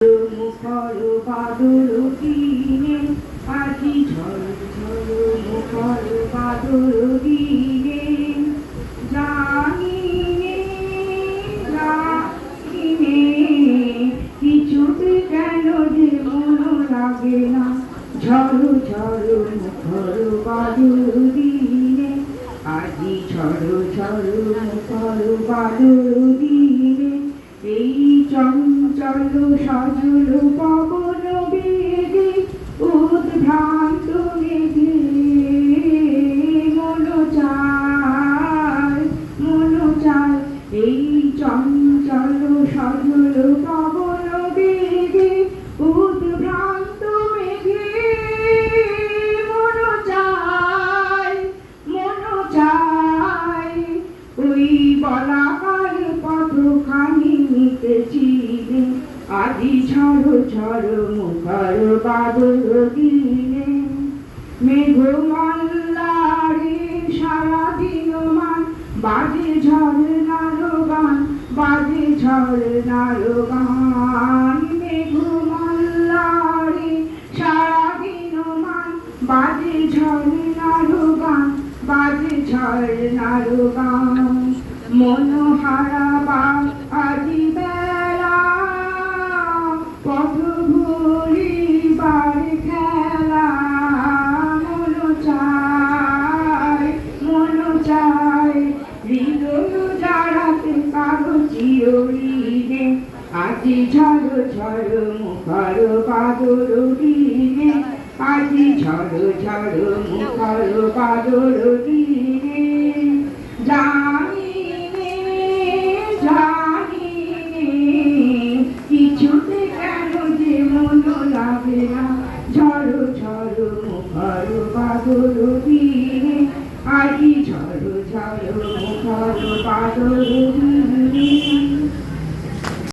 মুখর বাদল দিনে আজি ঝড় ঝড় মুখর বাদল দিনে জানিনে জানিনে কিছুতে কেন যে মন লাগে না ঝড় ঝড় মুখর বাদল দিনে আজি ঝড় ঝড় মুখর বাদল দিনে এই চঞ্চল সজল পবন বেগে উদ্ভ্রান্ত মেঘে মন চায় এই চঞ্চল সজল পবন বেগে উদ্ভ্রান্ত মেঘে মন চায় ওই বলাকার পথখানি নিতেছিলে আজি ঝড় ঝড় মুখর বাদল দিনে মেঘমাল্লারে সারাদিন মান বাজে ঝড় নারগান বাজে ঝড় নারগান মেঘমাল্লারে সারাদিন মান বাজে ঝড় নারগান বাজে ঝড় নারগান মনোহারা বা আজি বেলা পথ ভুলিবার খেলা মন চায় হৃদয় জাড়াতে কারো চিরদিনে আজি ঝড় ঝড় মুখর বাদল দিনে আজি ঝড় ঝড় মুখর বাদল দিনে জানিনে কিছুতে কেন যে মন লাগে না ঝড় ঝড় মুখর বাদল দিনে আজি ঝড় ঝড় মুখর বাদল দিনে।